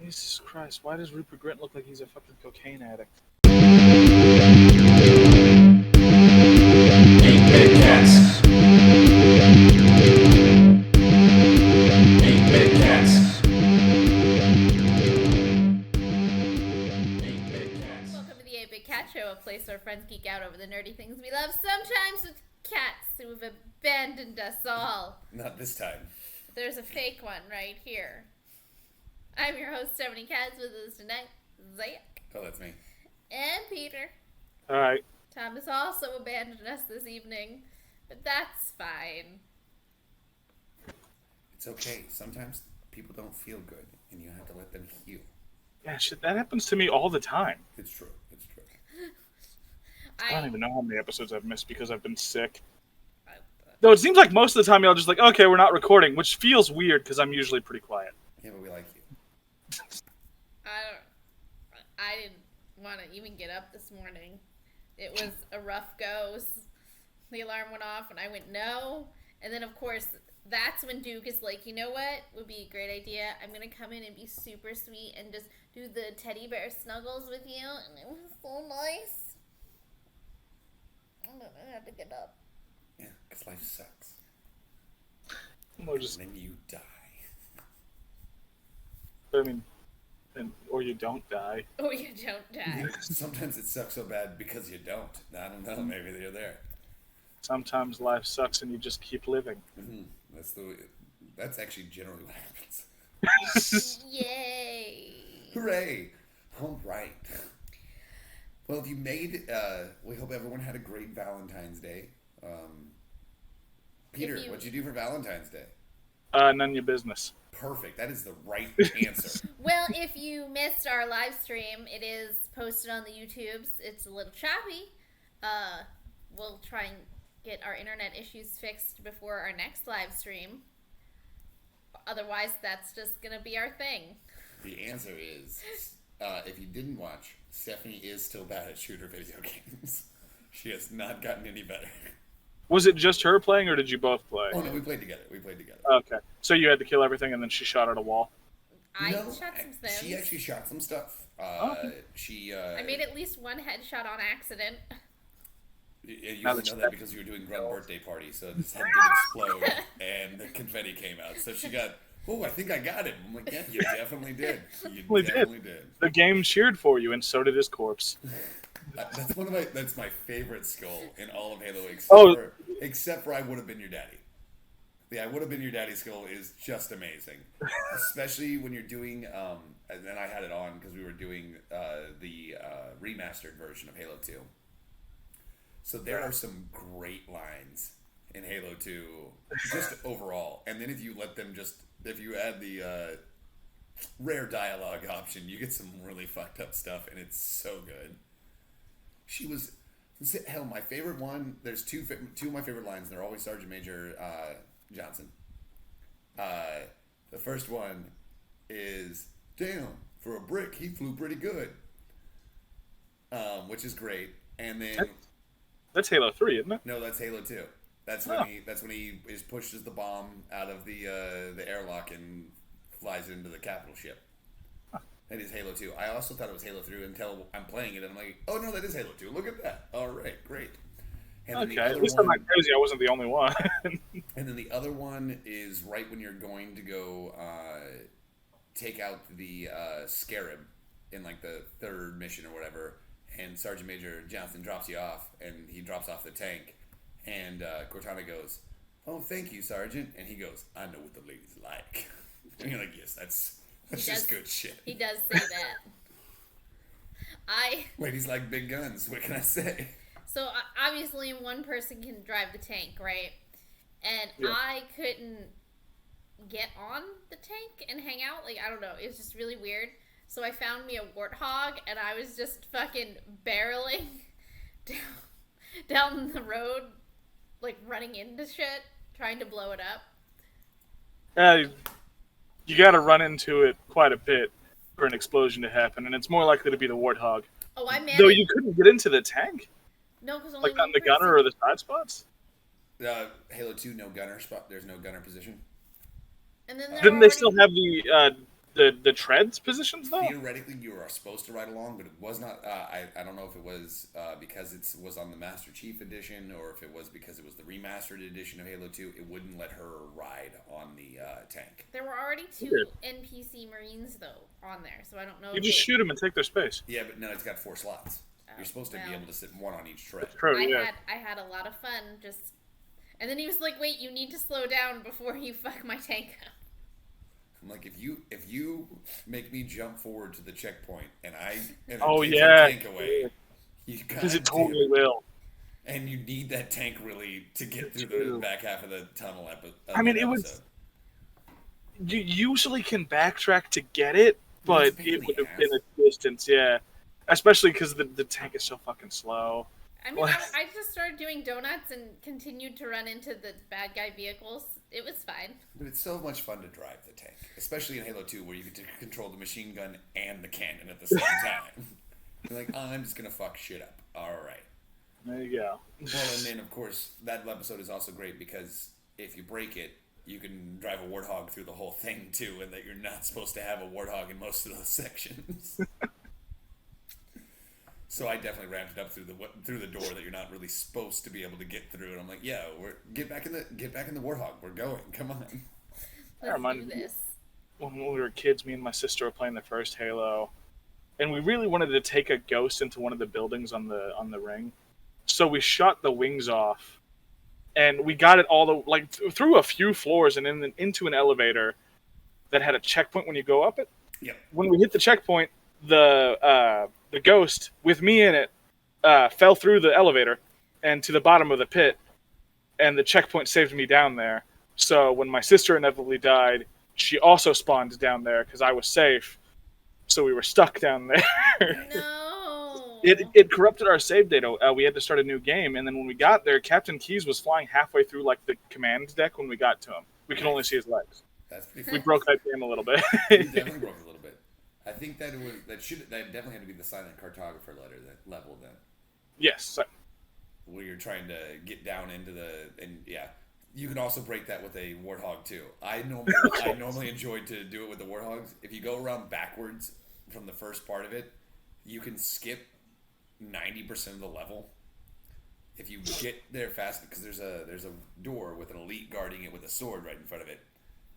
Jesus Christ, why does Rupert Grint look like he's a fucking cocaine addict? 8-Bit Cats. 8-Bit Cats. 8-Bit Cats. Welcome to the 8-Bit Cat Show, a place where friends geek out over the nerdy things we love, sometimes with cats who have abandoned us all. Not this time. There's a fake one right here. I'm your host, Stephanie Katz, with us tonight, Zach. Oh, that's me. And Peter. Alright. Tom has also abandoned us this evening, but that's fine. It's okay. Sometimes people don't feel good, and you have to let them heal. Yeah, shit, that happens to me all the time. It's true. It's true. I don't even know how many episodes I've missed because I've been sick. Though it seems like most of the time y'all just like, okay, we're not recording, which feels weird because I'm usually pretty quiet. Yeah, but we like you. I didn't want to even get up this morning. It was a rough go. The alarm went off and I went no. And then, of course, that's when Duke is like, you know what would be a great idea? I'm going to come in and be super sweet and just do the teddy bear snuggles with you. And it was so nice. And then I had to get up. Yeah, because life sucks. Or just, And then you die. I mean, or you don't die. Or you don't die. Sometimes it sucks so bad because you don't. I don't know. Maybe they're there. Sometimes life sucks and you just keep living. Mm-hmm. That's actually generally what happens. Yay. Hooray! All right. Well, if you made, we hope everyone had a great Valentine's Day. Peter, what'd you do for Valentine's Day? None of your business. Perfect. That is the right answer. Well, if you missed our live stream, it is posted on the YouTubes. It's a little choppy. We'll try and get our internet issues fixed before our next live stream. Otherwise, that's just going to be our thing. The answer is, if you didn't watch, Stephanie is still bad at shooter video games. She has not gotten any better. Was it just her playing, or did you both play? Oh, no, we played together. Okay. So you had to kill everything, and then she shot at a wall? I shot some things. She actually shot some stuff. Okay. I made at least one headshot on accident. You only know that because you were doing Grunt birthday party, so this head did explode, and the confetti came out. So she got, oh, I think I got him. I'm like, yeah, you definitely did. You definitely did. The game cheered for you, and so did his corpse. That's my favorite skull in all of Halo, except for I Would Have Been Your Daddy. The I Would Have Been Your Daddy skull is just amazing, especially when you're doing. And then I had it on because we were doing the remastered version of Halo 2. So there are some great lines in Halo 2, just overall. And then if you add the rare dialogue option, you get some really fucked up stuff, and it's so good. My favorite one, there's two of my favorite lines, and they're always Sergeant Major Johnson. The first one is, damn, for a brick, he flew pretty good. Which is great. And then... That's Halo 3, isn't it? No, that's Halo 2. That's when he is pushed as the bomb out of the airlock and flies into the capital ship. That is Halo 2. I also thought it was Halo 3 until I'm playing it and I'm like, oh no, that is Halo 2. Look at that. All right, great. And okay, at least I'm not crazy. I wasn't the only one. And then the other one is right when you're going to go take out the Scarab in like the third mission or whatever, and Sergeant Major Johnson drops you off, and he drops off the tank, and Cortana goes, oh, thank you, Sergeant. And he goes, I know what the ladies like. And you're like, yes, that's just good shit. He does say that. Ladies like big guns. What can I say? So obviously one person can drive the tank, right? And yeah. I couldn't get on the tank and hang out. Like, I don't know. It was just really weird. So I found me a warthog, and I was just fucking barreling down the road, like running into shit, trying to blow it up. You gotta run into it quite a bit for an explosion to happen, and it's more likely to be the warthog. Oh, I managed. Though you couldn't get into the tank? No, because only like on the gunner or the side spots? Halo 2, no gunner spot. There's no gunner position. And then Didn't they still have the the treads positions though? Theoretically, you are supposed to ride along, but it was not. I don't know if it was because it was on the Master Chief Edition, or if it was because it was the remastered edition of Halo 2. It wouldn't let her ride on the tank. There were already 2 Weird. NPC Marines though on there, so I don't know. You just shoot them and take their space. Yeah, but no, it's got 4 slots. You're supposed to be able to sit one on each tread. True, I had a lot of fun just, and then he was like, "Wait, you need to slow down before you fuck my tank up." I'm like, if you make me jump forward to the checkpoint and take yeah, the tank away, because it totally will. And you need that tank really to get through the back half of the tunnel episode. I mean, you usually can backtrack to get it, but it would have been a distance, yeah. Especially because the tank is so fucking slow. I mean, I just started doing donuts and continued to run into the bad guy vehicles. It was fine. But it's so much fun to drive the tank, especially in Halo 2, where you get to control the machine gun and the cannon at the same time. You're like, I'm just gonna fuck shit up. All right. There you go. Well, and then of course that episode is also great because if you break it, you can drive a warthog through the whole thing too, and that you're not supposed to have a warthog in most of those sections. So I definitely ramped it up through the door that you're not really supposed to be able to get through, and I'm like, yeah, get back in the warthog. We're going. Come on. Let's do this. When we were kids, me and my sister were playing the first Halo, and we really wanted to take a ghost into one of the buildings on the ring. So we shot the wings off, and we got it through a few floors and into an elevator that had a checkpoint when you go up it. Yep. When we hit the checkpoint, the ghost with me in it fell through the elevator and to the bottom of the pit, and the checkpoint saved me down there. So when my sister inevitably died, she also spawned down there because I was safe. So we were stuck down there. No. It corrupted our save data. We had to start a new game, and then when we got there, Captain Keyes was flying halfway through like the command deck when we got to him. We could only see his legs. That's pretty. We broke that game a little bit. We definitely broke it a little bit. I think that that definitely had to be the silent cartographer level then. Yes. Where you're trying to get down into you can also break that with a warthog too. I normally enjoyed to do it with the warthogs. If you go around backwards from the first part of it, you can skip 90% of the level. If you get there fast, because there's a door with an elite guarding it with a sword right in front of it,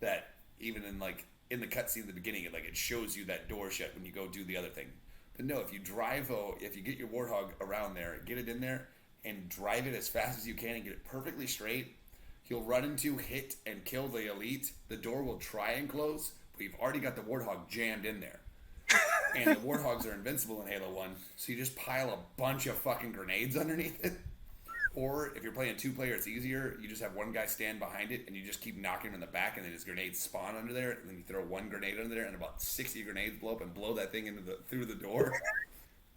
that even in the cutscene at the beginning, it shows you that door shut when you go do the other thing. But no, if you get your warthog around there, get it in there, and drive it as fast as you can and get it perfectly straight, you'll run into, hit, and kill the elite. The door will try and close, but you've already got the warthog jammed in there. And the warthogs are invincible in Halo 1, so you just pile a bunch of fucking grenades underneath it. Or if you're playing 2-player, it's easier. You just have one guy stand behind it, and you just keep knocking him in the back, and then his grenades spawn under there, and then you throw one grenade under there, and about 60 grenades blow up and blow that thing through the door.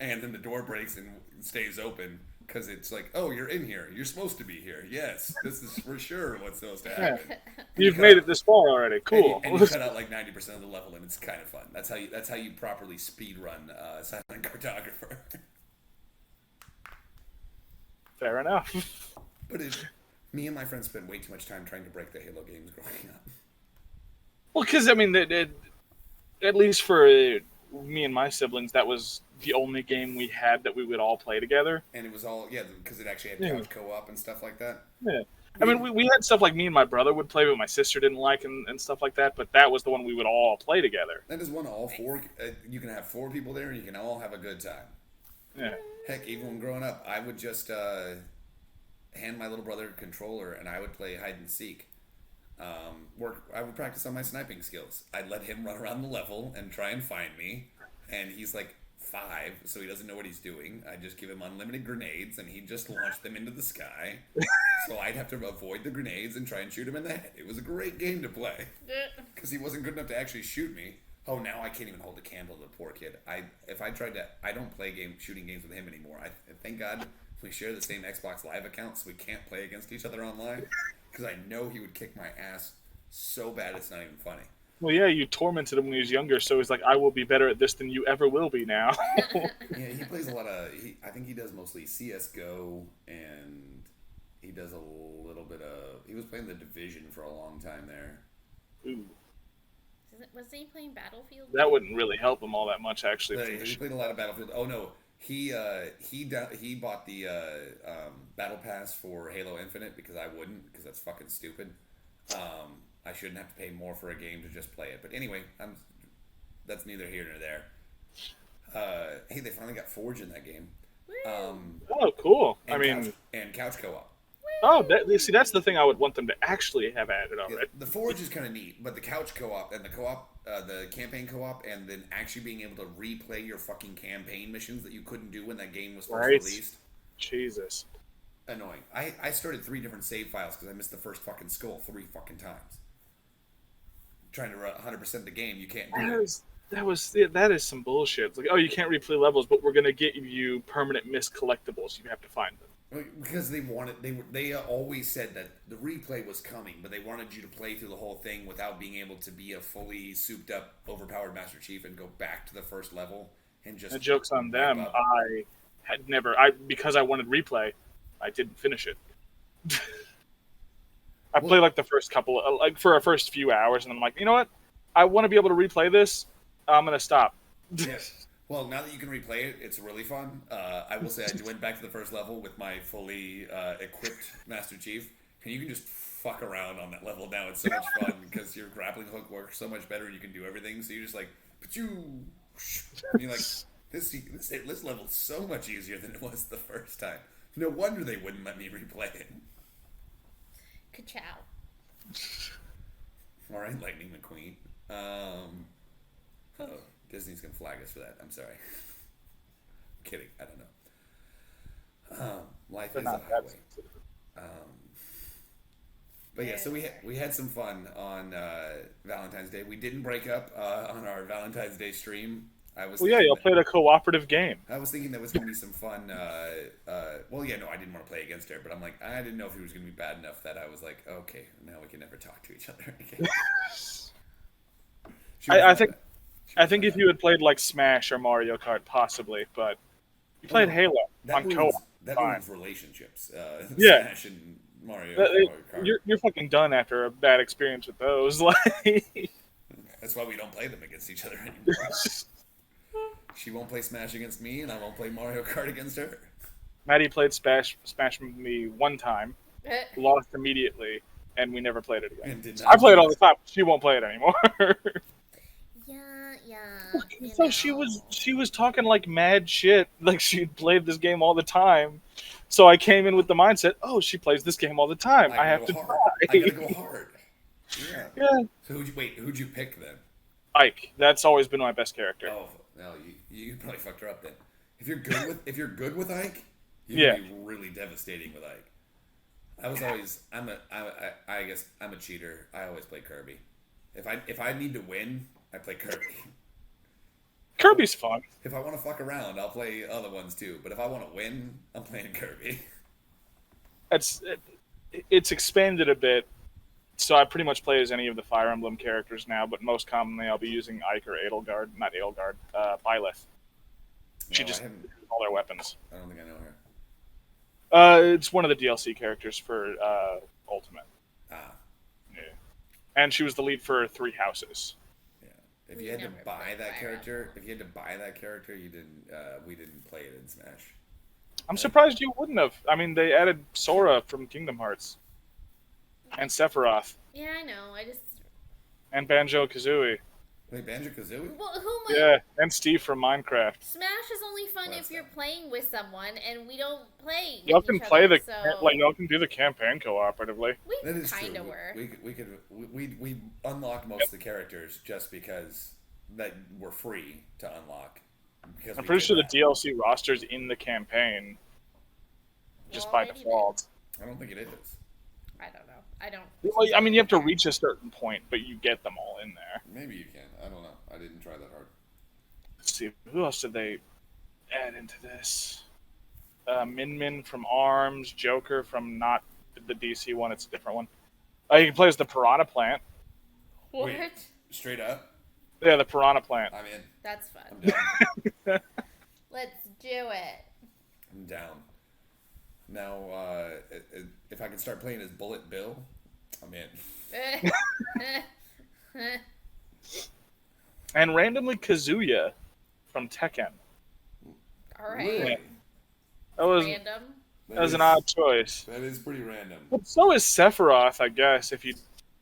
And then the door breaks and stays open, because it's like, oh, you're in here. You're supposed to be here. Yes, this is for sure what's supposed to happen. Yeah. You've made it this far already. Cool. And you cut out 90% of the level, and it's kind of fun. That's how you properly speed run Silent Cartographer. Fair enough. But me and my friends spent way too much time trying to break the Halo games growing up. Well, because, I mean, at least for me and my siblings, that was the only game we had that we would all play together. And it was all, because it actually had couch co-op and stuff like that. Yeah. I mean, we had stuff like me and my brother would play, but my sister didn't like and stuff like that, but that was the one we would all play together. That is one all four. You can have 4 people there, and you can all have a good time. Yeah. Heck, even when growing up, I would just hand my little brother a controller, and I would play hide and seek. I would practice on my sniping skills. I'd let him run around the level and try and find me, and he's like 5, so he doesn't know what he's doing. I'd just give him unlimited grenades, and he'd just launch them into the sky. So I'd have to avoid the grenades and try and shoot him in the head. It was a great game to play, because he wasn't good enough to actually shoot me. Oh, now I can't even hold a candle to the poor kid. I don't play shooting games with him anymore. Thank God we share the same Xbox Live account, so we can't play against each other online. Because I know he would kick my ass so bad it's not even funny. Well, yeah, you tormented him when he was younger, so he's like, I will be better at this than you ever will be now. Yeah, he plays a lot of... I think he does mostly CSGO, and he does a little bit of... He was playing The Division for a long time there. Ooh. Wasn't he playing Battlefield? That wouldn't really help him all that much, actually. He played a lot of Battlefield. Oh no, he bought the Battle Pass for Halo Infinite because I wouldn't, because that's fucking stupid. I shouldn't have to pay more for a game to just play it. But anyway, that's neither here nor there. Hey, they finally got Forge in that game. Oh, cool. Couch co-op. See, that's the thing I would want them to actually have added already. Yeah, the Forge is kind of neat, but the couch co-op and the co-op, the campaign co-op, and then actually being able to replay your fucking campaign missions that you couldn't do when that game was first released. Jesus. Annoying. I started 3 different save files because I missed the first fucking skull 3 fucking times. Trying to 100% the game, you can't do it. That is some bullshit. It's like, oh, you can't replay levels, but we're gonna get you permanent missed collectibles. You have to find them. Because they always said that the replay was coming, but they wanted you to play through the whole thing without being able to be a fully souped up, overpowered Master Chief and go back to the first level and just. The joke's on them. Because I wanted replay, I didn't finish it. I played like the first couple, like for our first few hours, and I'm like, you know what? I want to be able to replay this. I'm gonna stop. Yes. Well, now that you can replay it, it's really fun. I will say I went back to the first level with my fully equipped Master Chief, and you can just fuck around on that level now. It's so much fun because your grappling hook works so much better. You can do everything, so you're just like, and you're like, this level's so much easier than it was the first time. No wonder they wouldn't let me replay it. Ka-chow. All right, Lightning McQueen. Disney's gonna flag us for that. I'm sorry. I'm kidding. I don't know. Life is a highway. But yeah, so we had some fun on Valentine's Day. We didn't break up on our Valentine's Day stream. Y'all played a cooperative game. I was thinking that was going to be some fun. I didn't want to play against her, but I'm like, I didn't know if he was going to be bad enough that I was like, okay, now we can never talk to each other again. I think if you had played like Smash or Mario Kart, possibly, but you played Halo on co-op. That ruins relationships. Yeah. Smash and Mario Kart. You're fucking done after a bad experience with those. Like, that's why we don't play them against each other anymore. She won't play Smash against me, and I won't play Mario Kart against her. Maddie played Smash with me one time, lost immediately, and we never played it again. I play it all the time. She won't play it anymore. Yeah. So she was talking like mad shit, like she'd played this game all the time. So I came in with the mindset, oh, she plays this game all the time. I have to try. I gotta go hard. Yeah. So who'd you pick then? Ike. That's always been my best character. Oh no, you probably fucked her up then. If you're good with Ike, you'd be really devastating with Ike. I guess I'm a cheater. I always play Kirby. If I need to win, I play Kirby. Kirby's fun. If I want to fuck around, I'll play other ones too. But if I want to win, I'm playing Kirby. It's expanded a bit, so I pretty much play as any of the Fire Emblem characters now. But most commonly, I'll be using Ike or Byleth. She just uses all their weapons. I don't think I know her. It's one of the DLC characters for Ultimate. Ah. Yeah. And she was the lead for 3 Houses. Yeah. If you had to buy that character, you didn't. We didn't play it in Smash. I'm surprised you wouldn't have. I mean, they added Sora from Kingdom Hearts. And Sephiroth. Yeah, I know. And Banjo-Kazooie. Wait, Banjo-Kazooie? Well, yeah, and Steve from Minecraft. Smash is only fun if you're playing with someone, and we don't play. Y'all can play y'all can do the campaign cooperatively. That is kind of were. We unlocked most of the characters just because that were free to unlock. I'm pretty sure the DLC roster's in the campaign, just by default. I don't think it is. I don't know. I don't. Well, I mean, you have to reach a certain point, but you get them all in there. Maybe you can. I don't know. I didn't try that hard. Let's see. Who else did they add into this? Min from ARMS, Joker from not the DC one. It's a different one. You can play as the Piranha Plant. What? Wait, straight up? Yeah, the Piranha Plant. I'm in. That's fun. I'm down. Let's do it. I'm down. Now, if I can start playing as Bullet Bill, I'm in. and randomly Kazuya from Tekken. All right. Really? That was Random. an odd choice. That is pretty random. But so is Sephiroth, I guess, if you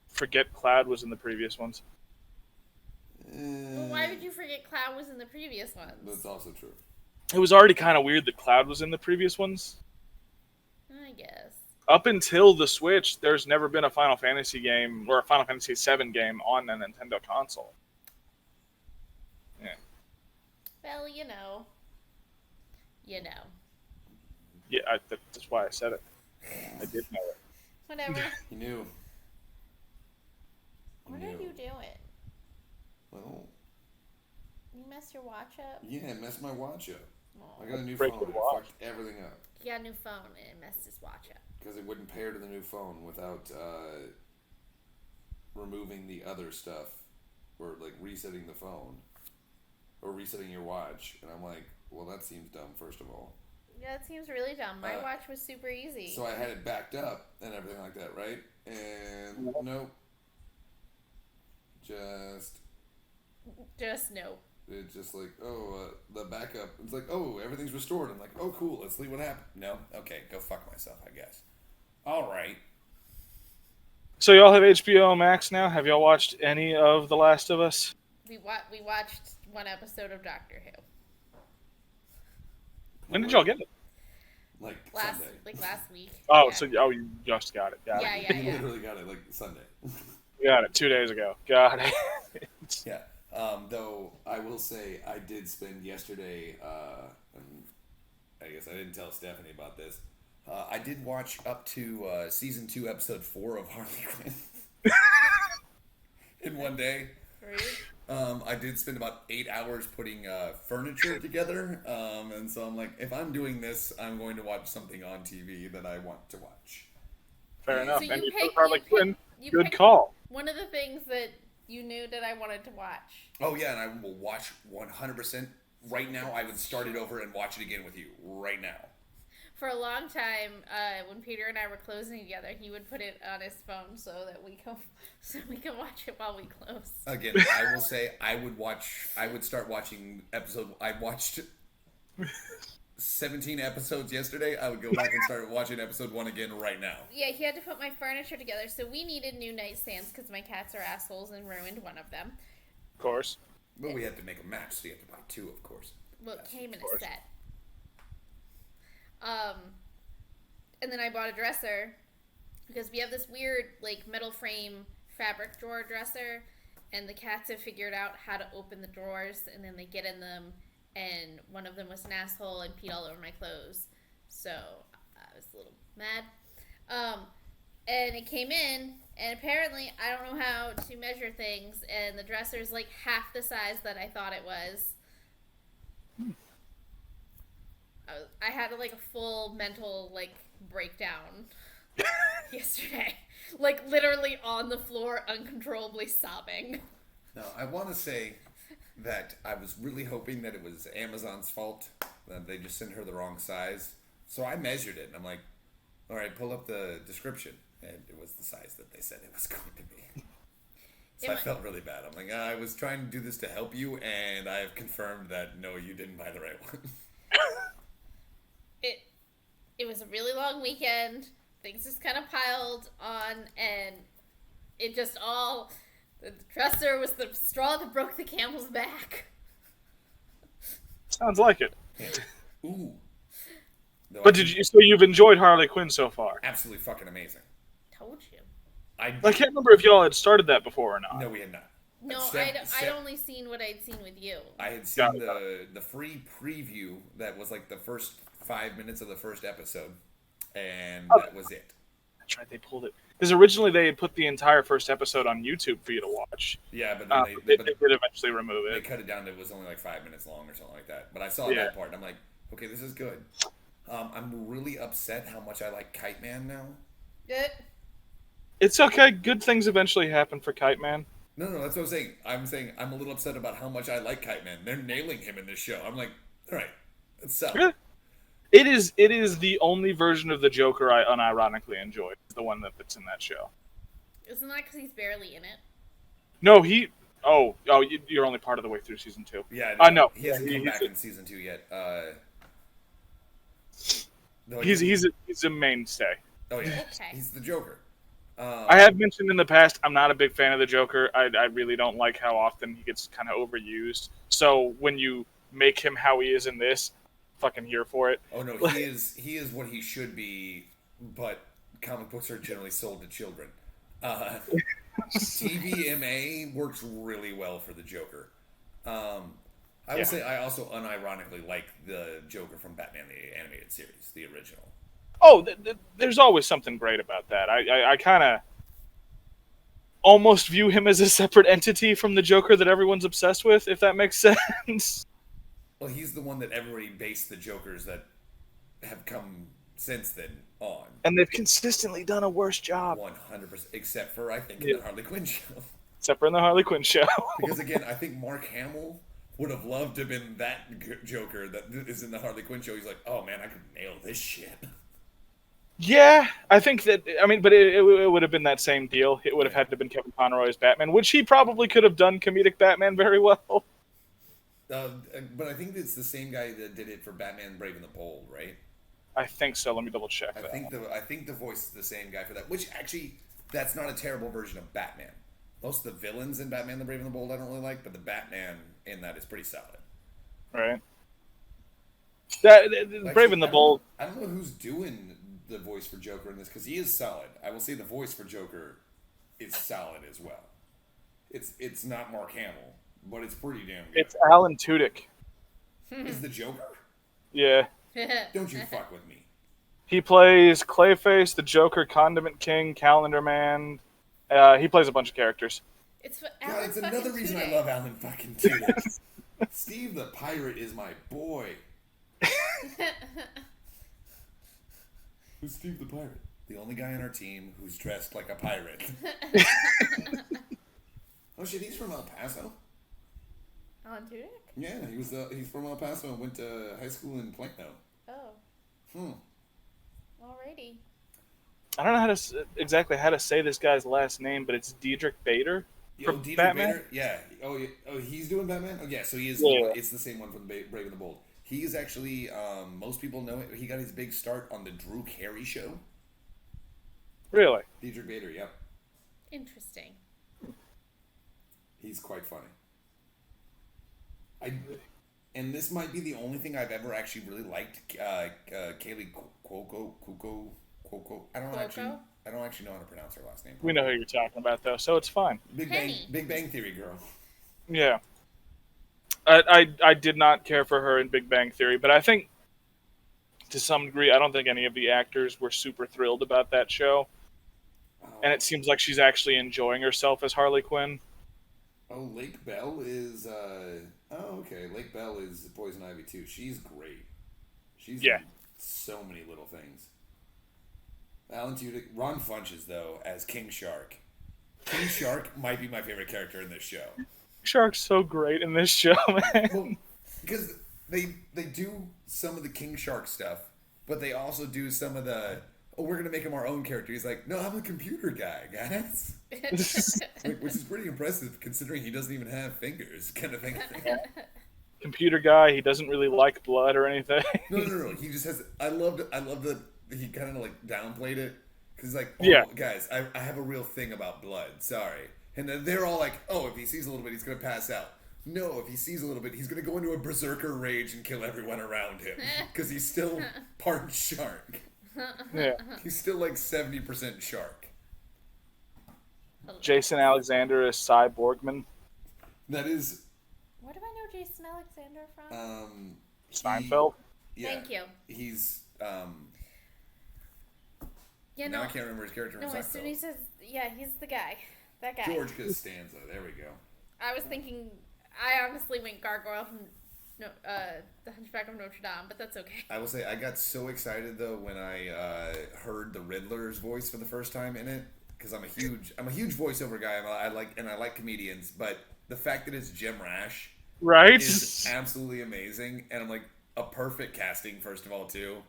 forget Cloud was in the previous ones. Well, why would you forget Cloud was in the previous ones? That's also true. It was already kind of weird that Cloud was in the previous ones. I guess. Up until the Switch, there's never been a Final Fantasy game or a Final Fantasy VII game on a Nintendo console. Yeah. Well, you know. You know. Yeah, that's why I said it. I did know it. Whatever. You knew. What are you doing? Well, You messed your watch up? yeah, it messed my watch up. Aw. I got a new Break phone. the It watch. fucked everything up. He got a new phone and it messed his watch up. Because it wouldn't pair to the new phone without removing the other stuff. Or, like, resetting the phone. Or resetting your watch. And I'm like, well, that seems dumb, first of all. Yeah, it seems really dumb. My watch was super easy. So I had it backed up and everything like that, right? And nope. Just no. It's just like, the backup. It's like, everything's restored. I'm like, oh, cool. Let's see what happened. No? Okay, go fuck myself, I guess. All right. So y'all have HBO Max now? Have y'all watched any of The Last of Us? We watched one episode of Doctor Who. When did y'all get it? Like Last Sunday. week. Oh, Yeah. you just got it. Got Yeah, it. yeah, You yeah. literally got it like Sunday. Got it 2 days ago. Got it. Yeah. Though I will say I did spend yesterday, and I guess I didn't tell Stephanie about this. I did watch up to season 2, episode 4 of Harley Quinn in one day. Right? I did spend about 8 hours putting furniture together, and so I'm like, if I'm doing this, I'm going to watch something on TV that I want to watch. Fair enough. So And you you picked- took Harley you Quinn. picked- Good call. One of the things that you knew that I wanted to watch. Oh yeah, and I will watch 100%. Right now, I would start it over and watch it again with you right now. For a long time, when Peter and I were closing together, he would put it on his phone so we can watch it while we close. Again, I will say I would start watching I watched 17 episodes yesterday. I would go back and start watching episode 1 again right now. Yeah, he had to put my furniture together, so we needed new nightstands because my cats are assholes and ruined one of them. Of course. But we had to make a match, so you have to buy 2, of course. Well, it came in a course. set. And then I bought a dresser because we have this weird, like, metal frame fabric drawer dresser, and the cats have figured out how to open the drawers, and then they get in them, and one of them was an asshole and peed all over my clothes. So I was a little mad. And it came in, and apparently I don't know how to measure things, and the dresser's like half the size that I thought it was. I had like a full mental like breakdown yesterday, like literally on the floor, uncontrollably sobbing. Now, I want to say that I was really hoping that it was Amazon's fault, that they just sent her the wrong size. So I measured it, and I'm like, all right, pull up the description. And it was the size that they said it was going to be. So I felt really bad. I'm like, I was trying to do this to help you, and I have confirmed that, no, you didn't buy the right one. It was a really long weekend. Things just kind of piled on, and it just all... The dresser was the straw that broke the camel's back. Sounds like it. Ooh. No, But so you've enjoyed Harley Quinn so far? Absolutely fucking amazing. Told you. I can't remember if y'all had started that before or not. No, we had not. No, I'd only seen what I'd seen with you. I had seen the free preview that was like the first 5 minutes of the first episode, and that was it. That's right, they pulled it. Because originally they had put the entire first episode on YouTube for you to watch. Yeah, but then they did eventually remove they it. cut it down to it was only like 5 minutes long or something like that. But I saw that part, and I'm like, okay, this is good. I'm really upset how much I like Kite Man now. Good. It's okay. Good things eventually happen for Kite Man. No, that's what I'm saying. I'm saying I'm a little upset about how much I like Kite Man. They're nailing him in this show. I'm like, all right, it's so. Yeah. It is the only version of the Joker I unironically enjoy. The one that's in that show. Isn't that because he's barely in it? No, you're only part of the way through season 2. Yeah, No, he hasn't come back he's in season 2 yet. No, he's a mainstay. Oh yeah, Okay. he's the Joker. I have mentioned in the past I'm not a big fan of the Joker. I really don't like how often he gets kind of overused. So when you make him how he is in this, fucking here for it. Oh no, he is what he should be, but comic books are generally sold to children. TVMA works really well for the Joker. I will say I also unironically like the Joker from Batman the Animated Series, the original. Oh, there's always something great about that. I kind of almost view him as a separate entity from the Joker that everyone's obsessed with, if that makes sense. Well, he's the one that everybody based the Jokers that have come since then on. And they've consistently done a worse job. 100%, except for, I think, in the Harley Quinn show. Except for in the Harley Quinn show. Because, again, I think Mark Hamill would have loved to have been that Joker that is in the Harley Quinn show. He's like, oh, man, I could nail this shit. Yeah, I think that, but it would have been that same deal. It would have had to have been Kevin Conroy's Batman, which he probably could have done comedic Batman very well. But I think it's the same guy that did it for Batman Brave and the Bold, right? I think so. Let me double check that. I think the voice is the same guy for that, which actually, that's not a terrible version of Batman. Most of the villains in Batman the Brave and the Bold I don't really like, but the Batman in that is pretty solid. Right. Actually, Brave and the Bold. I don't know who's doing the voice for Joker in this, because he is solid. I will say the voice for Joker is solid as well. It's not Mark Hamill, but it's pretty damn good. It's Alan Tudyk. Is the Joker? Yeah. Don't you fuck with me. He plays Clayface, the Joker, Condiment King, Calendar Man. He plays a bunch of characters. It's God, it's another reason I love Alan fucking Tudyk. Steve the Pirate is my boy. Who's Steve the Pirate? The only guy on our team who's dressed like a pirate. Oh shit, he's from El Paso. Alan Tudyk? Yeah, he's from El Paso and went to high school in Plano. Oh. Alrighty. I don't know exactly how to say this guy's last name, but it's Diedrich Bader. Diedrich Batman? Bader? Yeah. Oh, he's doing Batman? Oh, yeah, so he is. Yeah. It's the same one from Brave and the Bold. He is actually, most people know it. He got his big start on the Drew Carey show. Really? Diedrich Bader, yep. Interesting. He's quite funny. And this might be the only thing I've ever actually really liked. Kaylee Cuoco. I don't actually know how to pronounce her last name. We know who you're talking about, though, so it's fine. Big Bang Theory girl. Yeah. I did not care for her in Big Bang Theory, but I think to some degree, I don't think any of the actors were super thrilled about that show. And it seems like she's actually enjoying herself as Harley Quinn. Oh, Lake Bell is. Okay. Lake Bell is Poison Ivy too. She's great. She's in so many little things. Alan Tudyk, Ron Funches though as King Shark. King Shark might be my favorite character in this show. Shark's so great in this show, man. Well, because they do some of the King Shark stuff, but they also do some of the. Oh, we're gonna make him our own character. He's like, no, I'm a computer guy, guys. Which is pretty impressive considering he doesn't even have fingers, kind of thing. Computer guy. He doesn't really like blood or anything. No. He just has. I love that he kind of like downplayed it because like, guys, I have a real thing about blood. Sorry, and then they're all like, oh, if he sees a little bit, he's gonna pass out. No, if he sees a little bit, he's gonna go into a berserker rage and kill everyone around him because he's still part shark. Yeah. He's still like 70% shark. Jason Alexander is Cy Borgman. That is. Where do I know Jason Alexander from? Seinfeld. Thank you. He's Yeah, now I can't remember his character from Seinfeld. As soon as he says, he's the guy. That guy. George Costanza. There we go. I was thinking. I honestly went Gargoyle from The Hunchback of Notre Dame, but that's okay. I will say I got so excited though when I heard the Riddler's voice for the first time in it because I'm a huge voiceover guy. I like comedians, but the fact that it's Jim Rash is absolutely amazing, and I'm like a perfect casting first of all too.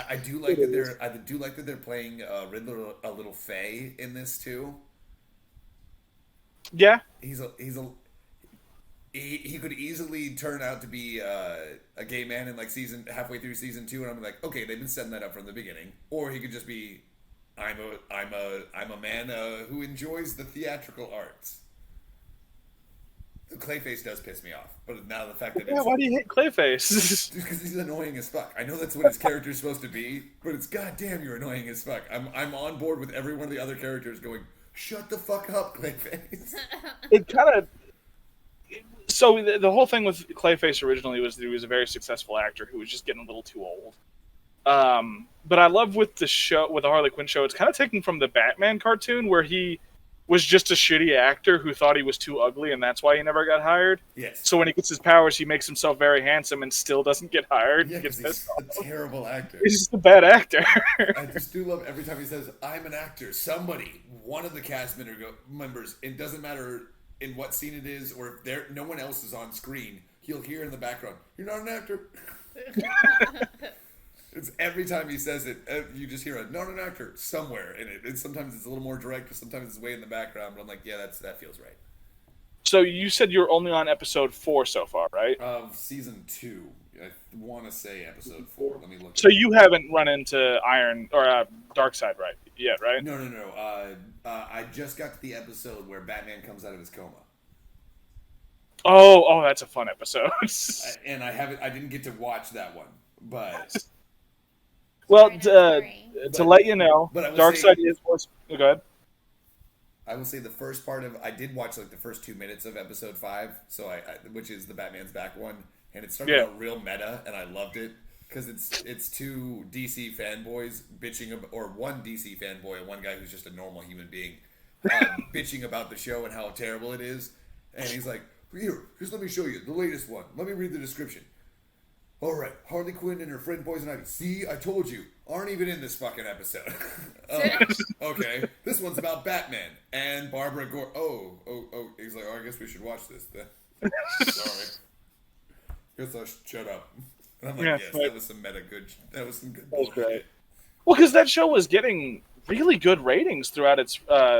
I do like that they're playing Riddler a little fey in this too. Yeah. He could easily turn out to be a gay man in like halfway through season 2, and I'm like, okay, they've been setting that up from the beginning. Or he could just be, I'm a man who enjoys the theatrical arts. Clayface does piss me off, but now the fact that Yeah, why do you hate Clayface? just because he's annoying as fuck. I know that's what his character's supposed to be, but it's goddamn you're annoying as fuck. I'm on board with every one of the other characters going, shut the fuck up, Clayface. It kind of. So the whole thing with Clayface originally was that he was a very successful actor who was just getting a little too old. But I love with the Harley Quinn show, it's kind of taken from the Batman cartoon where he was just a shitty actor who thought he was too ugly, and that's why he never got hired. Yes. So when he gets his powers, he makes himself very handsome and still doesn't get hired. Yeah, He gets because he's a terrible actor. He's just a bad actor. I just do love every time he says, I'm an actor. Somebody, one of the cast members, it doesn't matter in what scene it is or if no one else is on screen, he'll hear in the background, you're not an actor. It's every time he says it, you just hear not an actor somewhere in it. And sometimes it's a little more direct, or sometimes it's way in the background. But I'm like, yeah, that feels right. So you said you're only on episode 4 so far, right? Of season 2, I want to say episode 4. Let me look. So you haven't run into Darkseid yet, right? No. I just got to the episode where Batman comes out of his coma. Oh, that's a fun episode. And I didn't get to watch that one, but. Well, to let you know, Darkseid is voiced. Go ahead. I will say the first part of I did watch like the first 2 minutes of episode 5, so which is the Batman's back one, and it started out real meta, and I loved it because it's two DC fanboys bitching or one DC fanboy and one guy who's just a normal human being bitching about the show and how terrible it is, and he's like, here, just let me show you the latest one. Let me read the description. All right, Harley Quinn and her friend Poison Ivy. See, I told you. Aren't even in this fucking episode. Okay, this one's about Batman and Barbara Gordon. Oh. He's like, I guess we should watch this then. Sorry. Guess I should shut up. And I'm like, yes, that was some good. That was some good bullshit. Great. Well, because that show was getting really good ratings throughout its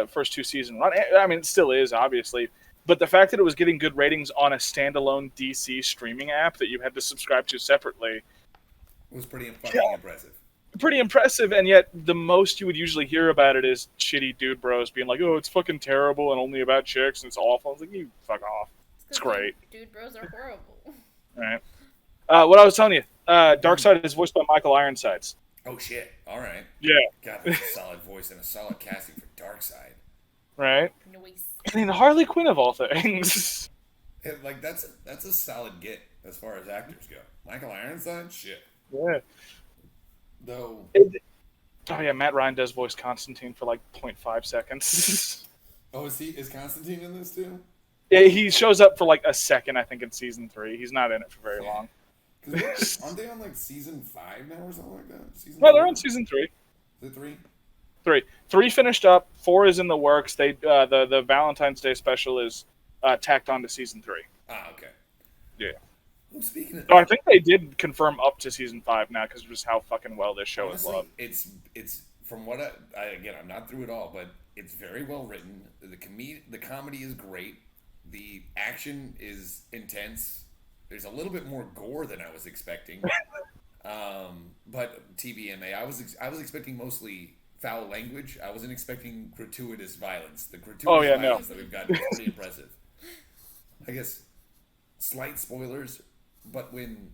first 2 season run. I mean, it still is, obviously. But the fact that it was getting good ratings on a standalone DC streaming app that you had to subscribe to separately was pretty fucking impressive. Pretty impressive, and yet the most you would usually hear about it is shitty dude bros being like, oh, it's fucking terrible and only about chicks and it's awful. I was like, you fuck off. It's great. Dude bros are horrible. All right. What I was telling you, Darkseid is voiced by Michael Ironsides. Oh, shit. All right. Yeah. God, that's a solid voice and a solid casting for Darkseid. Right? Noise. I mean, Harley Quinn of all things. Like that's a solid get as far as actors go. Michael Ironside, shit. Yeah. Though. Oh yeah, Matt Ryan does voice Constantine for like 0.5 seconds. Oh, is Constantine in this too? Yeah, he shows up for like a second, I think, in season 3. He's not in it for very long. Aren't they on like season 5 now or something like that? No, they're on season 3. Is it 3? 3 finished up. 4 is in the works. They the Valentine's Day special is tacked on to season 3. Ah, okay. Yeah. Well, speaking of, so I think they did confirm up to season 5 now because of just how fucking well this show is loved. It's from what again, I'm not through it all, but it's very well written. The comedy is great. The action is intense. There's a little bit more gore than I was expecting. But TVMA, I was expecting mostly foul language. I wasn't expecting gratuitous violence. The gratuitous violence that we've gotten is pretty impressive. I guess slight spoilers, but when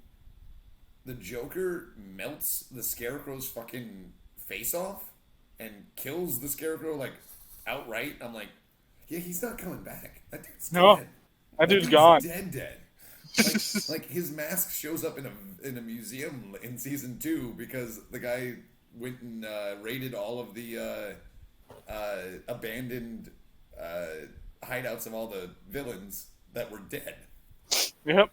the Joker melts the Scarecrow's fucking face off and kills the Scarecrow like outright, I'm like, yeah, he's not coming back. That dude's dead. That dude's gone. Dead. Like his mask shows up in a museum in season 2 because the guy went and raided all of the abandoned hideouts of all the villains that were dead. Yep.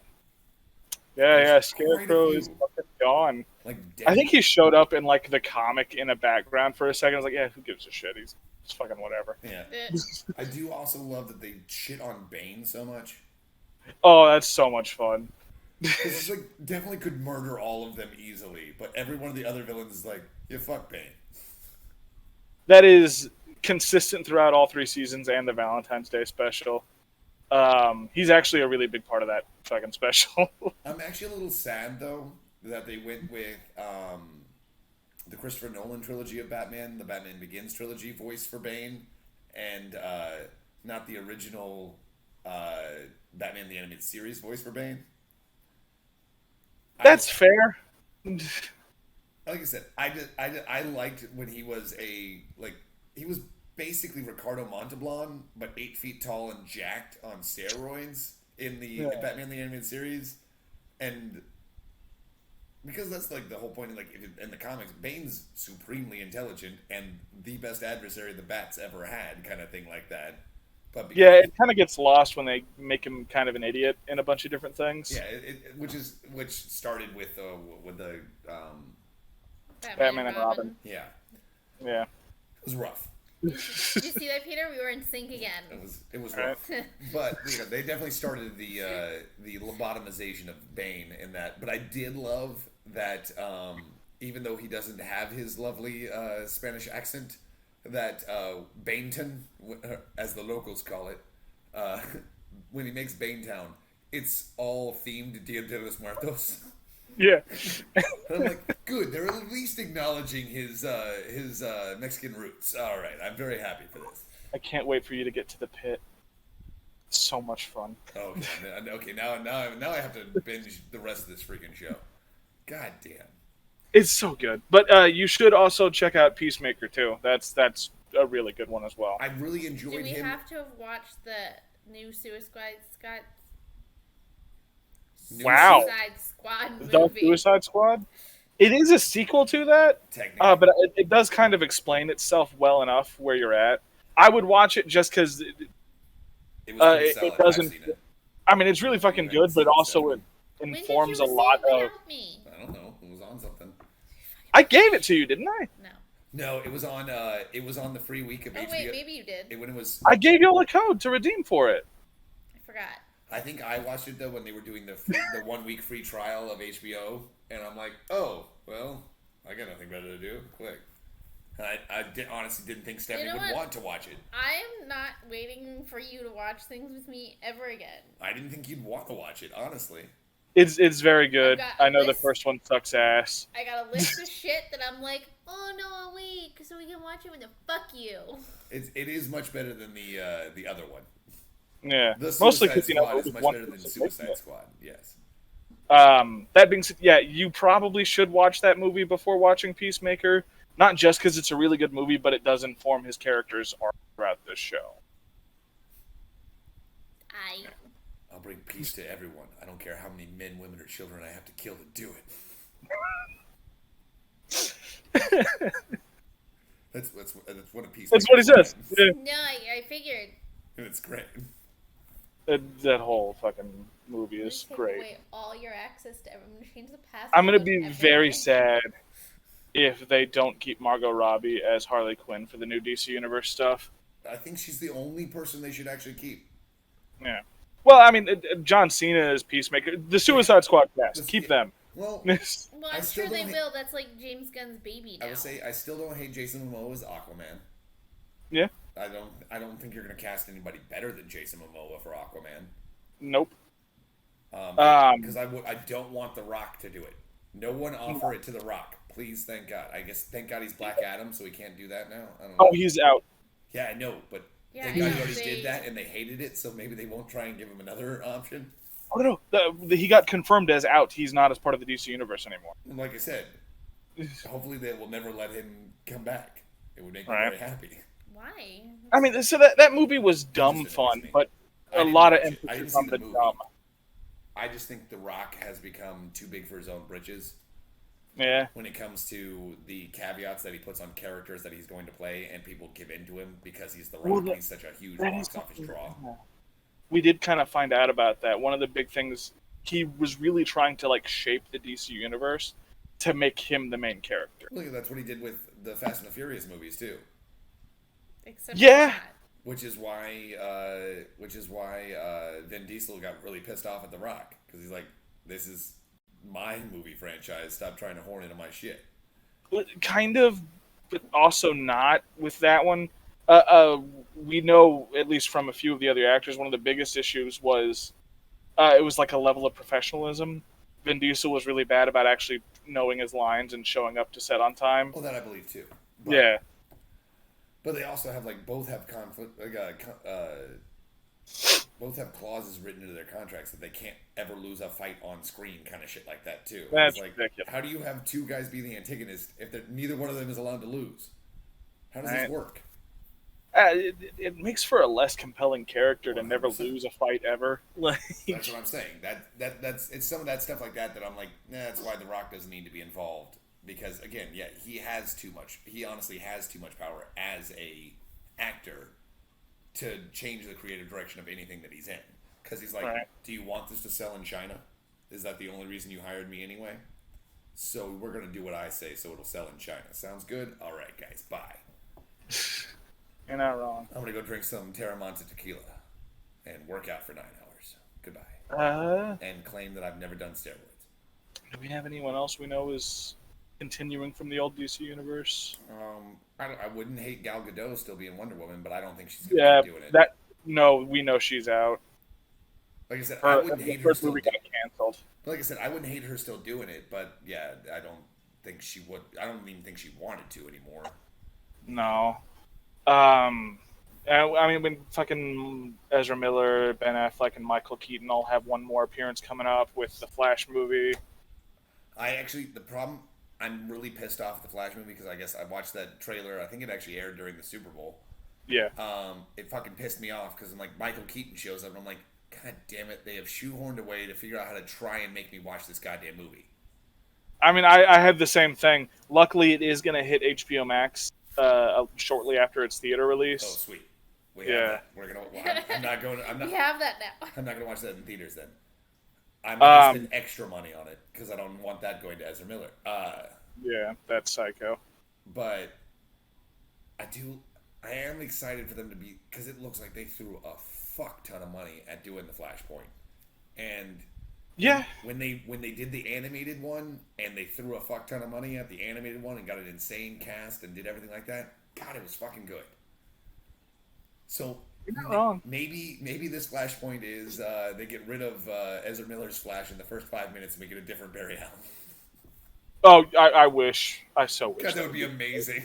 Yeah. Scarecrow is fucking gone. Like dead. I think he showed up in like the comic in the background for a second. I was like, yeah, who gives a shit? He's fucking whatever. Yeah. I do also love that they shit on Bane so much. Oh, that's so much fun. It's like definitely could murder all of them easily, but every one of the other villains is like, yeah, fuck Bane. That is consistent throughout all 3 seasons and the Valentine's Day special. He's actually a really big part of that fucking special. I'm actually a little sad though that they went with the Christopher Nolan trilogy of Batman, the Batman Begins trilogy voice for Bane, and not the original Batman the Animated Series voice for Bane. That's fair. Like I said, I liked when he was he was basically Ricardo Montalban, but 8 feet tall and jacked on steroids in the Batman the Animated Series, and because that's like the whole point of in the comics, Bane's supremely intelligent and the best adversary the Bat's ever had, kind of thing like that. But it kind of gets lost when they make him kind of an idiot in a bunch of different things. Yeah, which started with the Batman and Robin. Yeah, it was rough. Did you see that, Peter? We were in sync again. It was rough, but they definitely started the lobotomization of Bane in that. But I did love that even though he doesn't have his lovely Spanish accent, that Banetown, as the locals call it, when he makes Banetown, it's all themed Dia de los Muertos. Yeah. And I'm like, good. They're at least acknowledging his Mexican roots. All right, I'm very happy for this. I can't wait for you to get to the pit. It's so much fun. Oh, okay. Now I have to binge the rest of this freaking show. God damn. It's so good. But you should also check out Peacemaker too. That's a really good one as well. I really enjoyed him. Do we have to have watched the new Suicide Squad? Wow. Suicide Squad movie. The Suicide Squad? It is a sequel to that, technically, but it does kind of explain itself well enough where you're at. I would watch it just because it doesn't. I mean, it's really fucking good, but also it informs a lot of. I don't know. It was on something. I gave it to you, didn't I? No, it was on. It was on the free week of HBO. Oh wait, maybe you did. When it was. I gave you all a code to redeem for it. I forgot. I think I watched it though when they were doing the 1 week free trial of HBO, and I'm like, oh well, I got nothing better to do. Quick. And I honestly didn't think Stephanie would want to watch it. I am not waiting for you to watch things with me ever again. I didn't think you'd want to watch it, honestly. It's very good. I know the first one sucks ass. I got a list of shit that I'm like, oh no, I'll wait so we can watch it with the fuck you. It is much better than the other one. Yeah, the mostly because it's much better than Suicide Squad. Yes. That being said, yeah, you probably should watch that movie before watching Peacemaker. Not just because it's a really good movie, but it does inform his character's arc throughout this show. I'll bring peace to everyone. I don't care how many men, women, or children I have to kill to do it. That's what a peace. That's what he says. Yeah. No, I figured. It's great. That whole fucking movie is great. Away all your access to everyone. Change the password. I'm gonna be very sad if they don't keep Margot Robbie as Harley Quinn for the new DC Universe stuff. I think she's the only person they should actually keep. Yeah. Well, I mean, John Cena is Peacemaker. The Suicide Squad cast. Keep them. Well, I'm sure they will. That's like James Gunn's baby now. I would say I still don't hate Jason Momoa as Aquaman. Yeah. I don't think you're gonna cast anybody better than Jason Momoa for Aquaman. Nope. Because I don't want The Rock to do it. No one offer it to The Rock. Please, thank God. I guess thank God he's Black Adam, so he can't do that now. I don't know. Oh, he's out. Yeah, I know, but thank God he already did that, and they hated it, so maybe they won't try and give him another option. Oh no, he got confirmed as out. He's not as part of the DC Universe anymore. And like I said, hopefully they will never let him come back. It would make me very happy. Why? I mean, so that movie was dumb fun, but a lot of emphasis on the dumb. I just think The Rock has become too big for his own britches. Yeah. When it comes to the caveats that he puts on characters that he's going to play, and people give in to him because he's The Rock, he's such a huge box office draw. We did kind of find out about that. One of the big things, he was really trying to shape the DC Universe to make him the main character. Look, that's what he did with the Fast and the Furious movies too. Except which is why Vin Diesel got really pissed off at The Rock, because he's like, this is my movie franchise. Stop trying to horn into my shit. Kind of, but also not with that one. We know, at least from a few of the other actors, one of the biggest issues was it was like a level of professionalism. Vin Diesel was really bad about actually knowing his lines and showing up to set on time. Well, that I believe too. But, Yeah, But they also have like both have conflict, both have clauses written into their contracts that they can't ever lose a fight on screen, kind of shit like that too. that's It's like, ridiculous. how do you have two guys be the antagonist if neither one of them is allowed to lose? How does this Right. work? It makes for a less compelling character to never 100%. lose a fight ever. Like, That's what I'm saying. That's it's some of that stuff like that I'm like, nah, that's why The Rock doesn't need to be involved because again, yeah, he has too much. He honestly has too much power as a actor to change the creative direction of anything that he's in. Because he's like, right. do you want this to sell in China? Is that the only reason you hired me anyway? So we're gonna do what I say, so it'll sell in China. Sounds good? All right, guys, bye. You're not wrong. I'm gonna go drink some Terramanta tequila and work out for 9 hours. Goodbye. And claim that I've never done steroids. Do we have anyone else we know is continuing from the old DC universe? I wouldn't hate Gal Gadot still being Wonder Woman, but I don't think she's gonna Yeah, keep doing it. no, we know she's out. Like I said, I wouldn't The hate her first still. movie got canceled. Like I said, I wouldn't hate her still doing it, but yeah, I don't think she would. I don't even think she wanted to anymore. No. I mean, when fucking Ezra Miller, Ben Affleck, and Michael Keaton all have one more appearance coming up with the Flash movie. The problem, I'm really pissed off at the Flash movie because I guess I watched that trailer. I think it actually aired during the Super Bowl. Yeah. It fucking pissed me off because I'm like, Michael Keaton shows up and I'm like, God damn it, they have shoehorned a way to figure out how to try and make me watch this goddamn movie. I mean, I had the same thing. Luckily, it is going to hit HBO Max shortly after its theater release. Oh, sweet. We Yeah. have that. We're gonna. I'm not going. I'm not. We have that now. I'm not gonna watch that in theaters then. I'm gonna spend extra money on it because I don't want that going to Ezra Miller. Yeah, that's psycho. But I am excited for them to be because it looks like they threw a fuck ton of money at doing the Flashpoint, and Yeah. when they did the animated one and they threw a fuck ton of money at the animated one and got an insane cast and did everything like that, God, it was fucking good. So You're not wrong. maybe this Flashpoint is they get rid of Ezra Miller's Flash in the first 5 minutes and make it a different Barry Allen. Oh, I wish. I so wish. God, that would be amazing.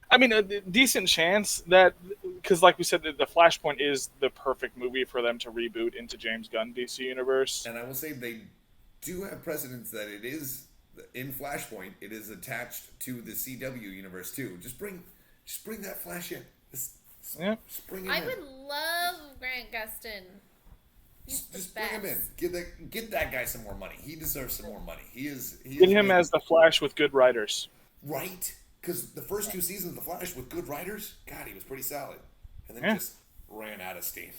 I mean, a decent chance that, because like we said, the Flashpoint is the perfect movie for them to reboot into James Gunn DC Universe. And I will say they do have precedence that it is in Flashpoint. It is attached to the CW universe too. Just bring that Flash in. Yeah. Just bring him I in. would love Grant Gustin. He's the Just bring him in. best. Get that guy some more money. He deserves some more money. He is Get him as the Flash with good writers. right. Because the first 2 seasons of The Flash with good writers, God, he was pretty solid, and then Yeah. just ran out of steam.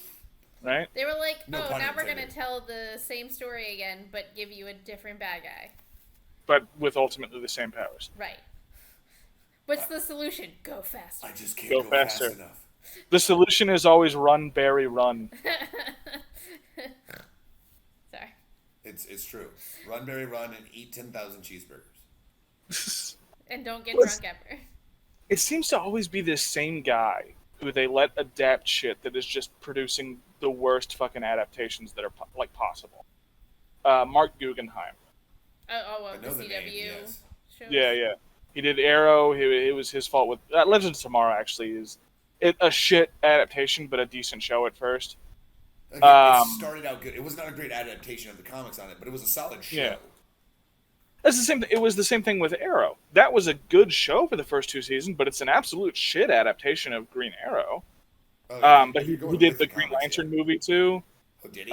Right? They were like, No oh, pun now we're going to intended. tell the same story again, but give you a different bad guy. But with ultimately the same powers. Right. What's the solution? Go faster. I just can't Go go faster. fast enough. The solution is always run, Barry, run. Sorry. It's true. Run, Barry, run, and eat 10,000 cheeseburgers. And don't get What's- drunk ever. It seems to always be this same guy who they let adapt shit that is just producing the worst fucking adaptations that are possible. Mark Guggenheim. Oh, I the know the CW name, yes. shows? Yeah. He did Arrow. It was his fault with Legends of Tomorrow. Actually, is a shit adaptation, but a decent show at first. Again, Um, it started out good. It was not a great adaptation of the comics on it, but it was a solid show. Yeah. That's the same. It was the same thing with Arrow. That was a good show for the first 2 seasons, but it's an absolute shit adaptation of Green Arrow. Oh, But if he you're going did with the Green comics, Lantern yeah. movie too. Oh, did he?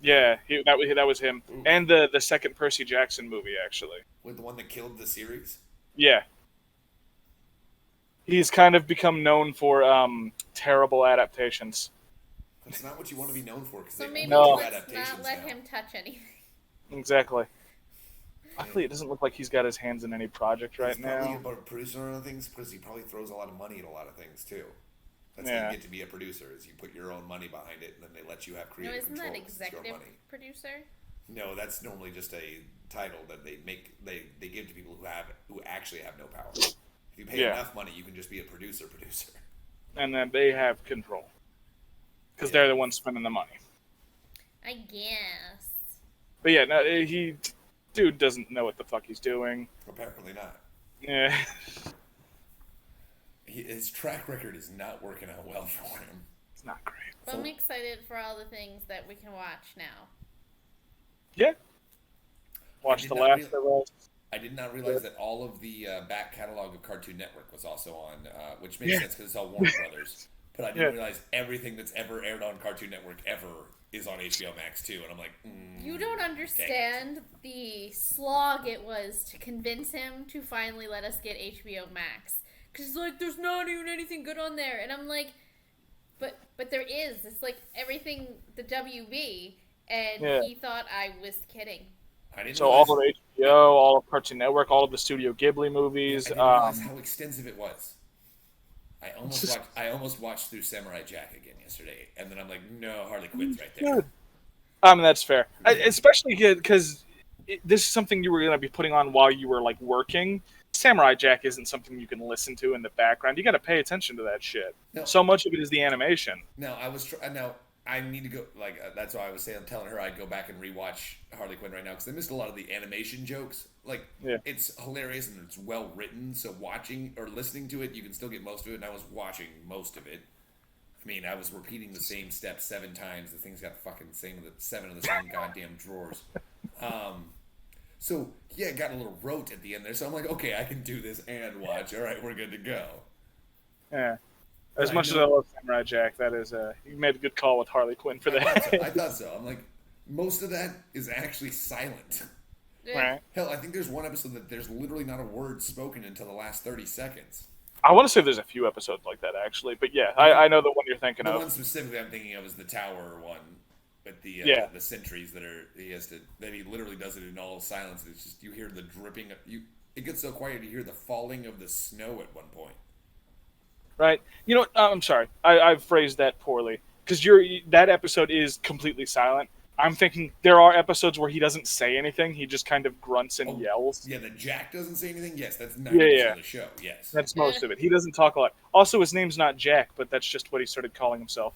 Yeah, that was him, Ooh. and the second Percy Jackson movie actually. With the one that killed the series? Yeah, he's kind of become known for terrible adaptations. That's not what you want to be known for, because So they maybe No. only do let's adaptations not let now. him touch anything. Exactly. Luckily, it doesn't look like he's got his hands in any project right He's probably now. about a producer on things because he probably throws a lot of money at a lot of things too. That's how Yeah. you get to be a producer, is you put your own money behind it, and then they let you have No, creative isn't control. that 'cause it's your executive money. producer? No, that's normally just a title that they give to people who actually have no power. If you pay Yeah. enough money, you can just be a producer. and then they have control because they're the ones spending the money. I guess. But yeah, no, dude doesn't know what the fuck he's doing. Apparently not. Yeah. His track record is not working out well for him. It's not great. But I'm excited for all the things that we can watch now. Yeah. Watch The Last of Us. I did not realize that all of the back catalog of Cartoon Network was also on, which makes sense because it's all Warner Brothers. But I didn't realize everything that's ever aired on Cartoon Network ever is on HBO Max too. And I'm like, you don't understand the slog it was to convince him to finally let us get HBO Max. Because he's like, there's not even anything good on there. And I'm like, but there is. It's like everything, the WB. And he thought I was kidding. So all of HBO, all of Cartoon Network, all of the Studio Ghibli movies. I didn't realize how extensive it was. I almost watched through Samurai Jack again yesterday, and then I'm like, no, Harley Quinn's right there. I mean, that's fair. Especially because this is something you were going to be putting on while you were like working. Samurai Jack isn't something you can listen to in the background. You got to pay attention to that shit. No. So much of it is the animation. Now I need to go. That's why I was saying, I'm telling her I'd go back and rewatch Harley Quinn right now because I missed a lot of the animation jokes. It's hilarious and it's well written. So watching or listening to it, you can still get most of it. And I was watching most of it. I mean, I was repeating the same steps 7 times. The thing's got the fucking 7 of the same goddamn drawers. So yeah, it got a little rote at the end there. So I'm like, okay, I can do this and watch. All right, we're good to go. Yeah. As much as I love Samurai Jack, that is you made a good call with Harley Quinn for that. I thought so. I'm like, most of that is actually silent. Right. Hell, I think there's one episode that there's literally not a word spoken until the last 30 seconds. I want to say there's a few episodes like that actually, but yeah, I know the one you're thinking of. The one specifically I'm thinking of is the tower one, with the sentries that he literally does it in all silence. It's just you hear the dripping. It gets so quiet you hear the falling of the snow at one point. Right. You know what? I'm sorry. I've phrased that poorly. Because that episode is completely silent. I'm thinking there are episodes where he doesn't say anything. He just kind of grunts and yells. Yeah, the Jack doesn't say anything? Yes, that's 90% of the show. Yes. That's most of it. He doesn't talk a lot. Also, his name's not Jack, but that's just what he started calling himself.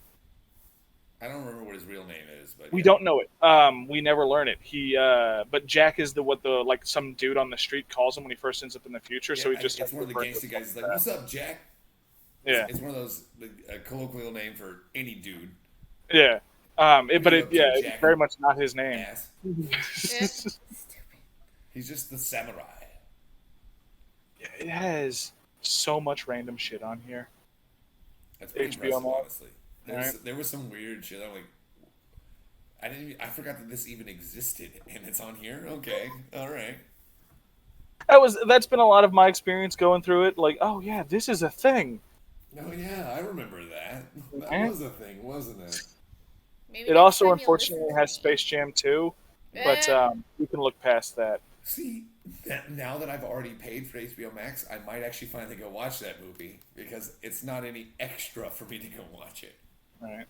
I don't remember what his real name is, but we don't know it. We never learn it. But Jack is what some dude on the street calls him when he first ends up in the future. Yeah, so he just it's one of the gangster guys. He's like, "What's up, Jack?" Yeah, it's one of those a colloquial name for any dude. Yeah, it's very much not his name. He's just the samurai. Yeah, it has so much random shit on here. That's pretty impressive, honestly. There was some weird shit. I'm like, I forgot that this even existed, and it's on here. Okay, all right. That's been a lot of my experience going through it. Like, oh yeah, this is a thing. Oh yeah, I remember that. That was a thing, wasn't it? Maybe it also unfortunately has Space Jam 2, but you can look past that. See, now that I've already paid for HBO Max, I might actually finally go watch that movie because it's not any extra for me to go watch it. Right.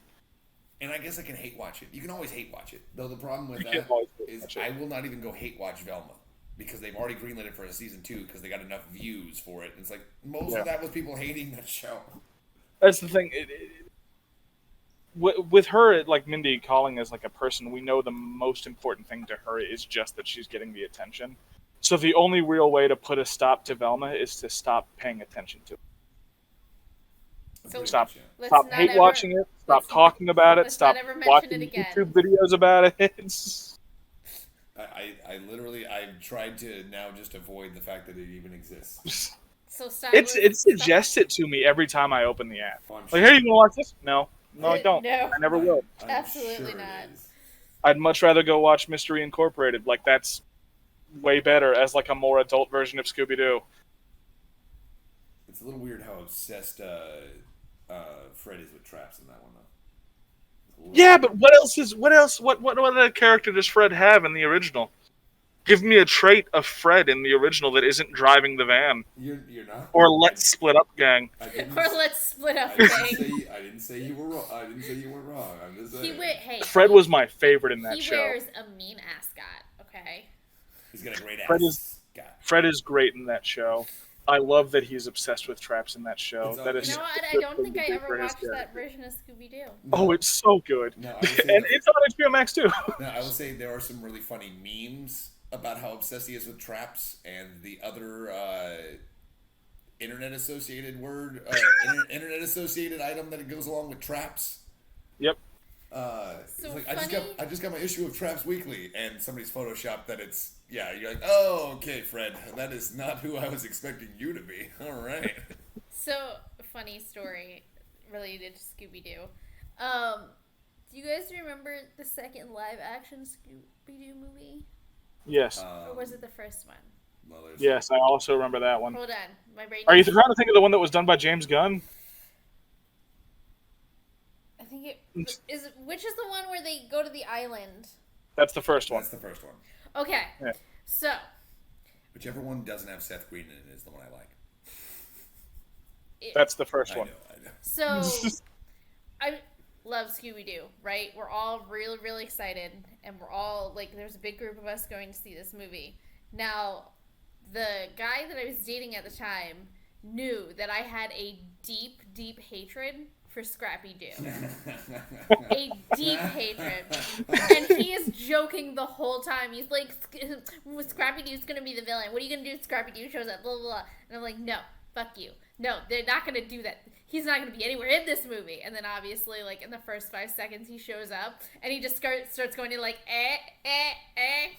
And I guess I can hate watch it. You can always hate watch it. Though the problem with that is I will not even go hate watch Velma because they've already greenlit it for a season 2 because they got enough views for it. And it's like most of that was people hating that show. That's the thing. With her, like Mindy calling as like a person, we know the most important thing to her is just that she's getting the attention. So the only real way to put a stop to Velma is to stop paying attention to it. So stop hate watching it. Stop talking about it. Stop watching YouTube videos about it. I literally tried to now just avoid the fact that it even exists. So it suggests it to me every time I open the app. Like, hey, you gonna watch this? No, I don't. No, I never will. Absolutely not. I'd much rather go watch Mystery Incorporated. Like that's way better as like a more adult version of Scooby Doo. It's a little weird how obsessed Fred is with traps in that one though. Yeah, but what other character does Fred have in the original? Give me a trait of Fred in the original that isn't driving the van. You're not. Or let's split up, gang. Let's split up, gang. I didn't say you were wrong. I didn't say you were wrong. I'm just saying. Fred was my favorite in that show. He wears a mean ascot. Okay. He's got a great ass. Fred is great in that show. I love that he's obsessed with traps in that show. It's That on- is You know what? I such don't think I movie ever for his watched that character. version of Scooby Doo. Oh, it's so good. No, I And would say it's on HBO Max too. I would say there are some really funny memes about how obsessed he is with traps, and the other internet associated internet associated item that goes along with traps. Yep. It's So like, funny. I just got my issue of Traps Weekly, and somebody's photoshopped that it's You're like, oh, okay, Fred, that is not who I was expecting you to be. All right. So, funny story related to Scooby Doo. Do you guys remember the second live action Scooby Doo movie? Yes. Or was it the first one? Well, there's- Yes, I also remember that one. Hold on. My brain. Are you trying to think of the one that was done by James Gunn? I think it is. Which is the one where they go to the island? That's the first one. That's the first one. Okay. Yeah. So, Whichever one doesn't have Seth Green in it is the one I like. That's the first I one. know. So, I love Scooby Doo, right? We're all really, really excited, and we're all like, there's a big group of us going to see this movie. Now, the guy that I was dating at the time knew that I had a deep, deep hatred for Scrappy Doo. A deep hatred. And he is joking the whole time. He's like, Scrappy Doo's gonna be the villain. What are you gonna do if Scrappy Doo shows up? Blah, blah, blah. And I'm like, no, fuck you. No, they're not gonna do that. He's not gonna be anywhere in this movie. And then obviously, like, in the first 5 seconds, he shows up, and he just starts going to, like, And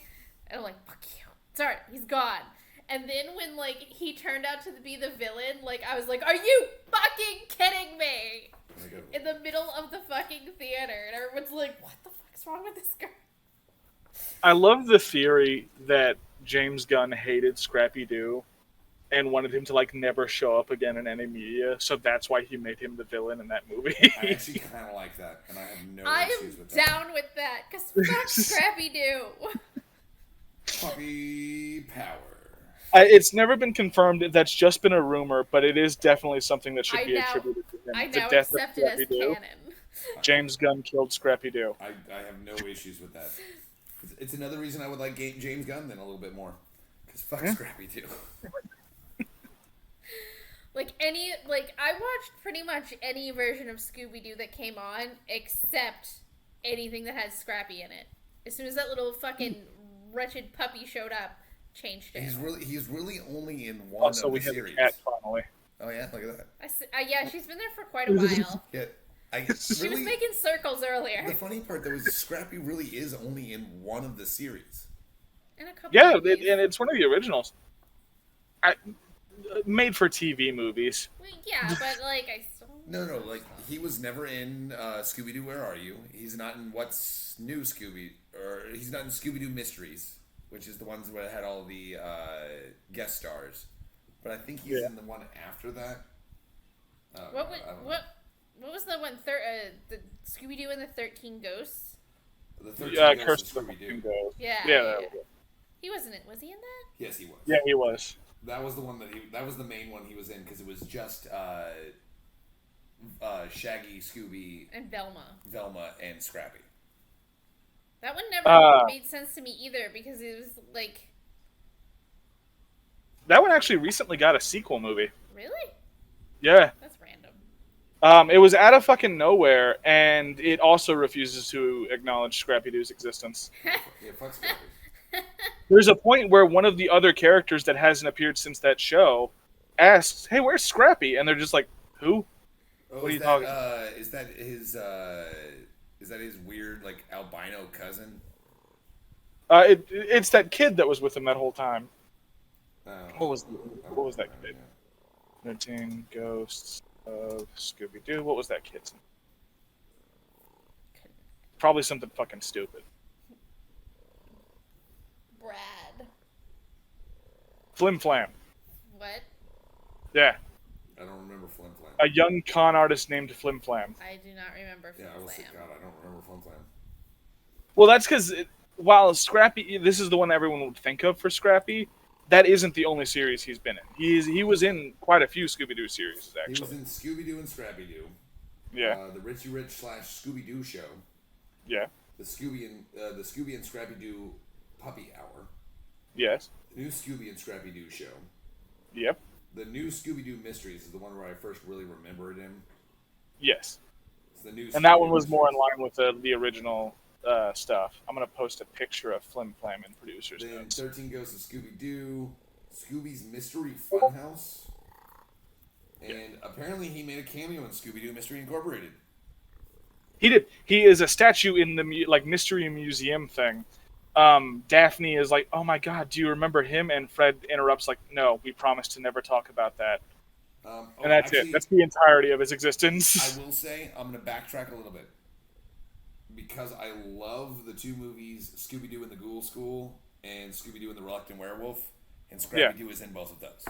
I'm like, fuck you. Sorry, he's gone. And then when, like, he turned out to be the villain, like, I was like, are you fucking kidding me? In the middle of the fucking theater. And everyone's like, what the fuck's wrong with this girl? I love the theory that James Gunn hated Scrappy Doo and wanted him to like never show up again in any media, so that's why he made him the villain in that movie. I actually kind of like that, and I have no I issues am with that. down with that, because fuck Scrappy Doo. Puppy power. It's never been confirmed. That's just been a rumor, but it is definitely something that should be attributed to him. I The now death of accept it as Scrappy Doo. canon. James Gunn killed Scrappy Doo. I have no issues with that. It's another reason I would like James Gunn then a little bit more. Because fuck Scrappy Doo. I watched pretty much any version of Scooby Doo that came on, except anything that had Scrappy in it. As soon as that little fucking wretched puppy showed up, changed it. He's really only in one Also, of we the have series. a cat finally. Oh yeah, look at that. Yeah, she's been there for quite a while. Yeah, She was making circles earlier. The funny part though is Scrappy really is only in one of the series. And a couple Yeah, movies. and it's one of the originals. Made for TV movies. Well, yeah, but like I still. No, like he was never in Scooby Doo. Where are you? He's not in What's New Scooby, or he's not in Scooby Doo Mysteries, which is the ones where it had all the guest stars. But I think he's in the one after that. What was the one? The Scooby Doo and the 13 Ghosts. The 13 Yeah, Ghosts Curse of of the Scooby Doo. Fucking Ghost. Yeah. He wasn't in. Was he in that? Yes, he was. Yeah, he was. That was the one that was the main one he was in because it was just Shaggy, Scooby, And Velma, and Scrappy. That one never made sense to me either because it was like. That one actually recently got a sequel movie. Really? Yeah. That's random. It was out of fucking nowhere, and it also refuses to acknowledge Scrappy Doo's existence. Yeah, fuck Scrappy. There's a point where one of the other characters that hasn't appeared since that show asks, "Hey, where's Scrappy?" And they're just like, "Who? Oh, What are you talking Is that his weird like albino cousin? It's that kid that was with him that whole time." What was that kid? 13 Ghosts of Scooby Doo. What was that kid's name? Probably something fucking stupid. Brad. Flimflam. What? Yeah. I don't remember Flim Flam. A young con artist named Flimflam. I do not remember. Yeah, I was Flim God, Flam. I don't remember Flim Flam. Well, that's because while Scrappy, this is the one everyone would think of for Scrappy, that isn't the only series he's been in. He was in quite a few Scooby-Doo series, actually. He was in Scooby Doo and Scrappy Doo. Yeah. The Richie Rich / Scooby Doo show. Yeah. The Scooby and Scrappy Doo Puppy Hour. Yes. The new Scooby and Scrappy Doo show. Yep. the new Scooby-Doo Mysteries is the one where I first really remembered him. Yes. It's the new And that Scooby-Doo one was Mysteries. more in line with the original stuff. I'm going to post a picture of Flim Flam in producers' Then notes. 13 Ghosts of Scooby-Doo, Scooby's Mystery Funhouse, and apparently he made a cameo in Scooby-Doo Mystery Incorporated. He did. He is a statue in the mystery museum thing. Daphne is like, "Oh my god, do you remember him?" And Fred interrupts like, "No, we promised to never talk about that." And that's actually, it. That's the entirety of his I existence. will say, I'm going to backtrack a little bit. Because I love the two movies, Scooby-Doo and the Ghoul School, and Scooby-Doo and the Reluctant Werewolf, and Scrappy-Doo is in both of those.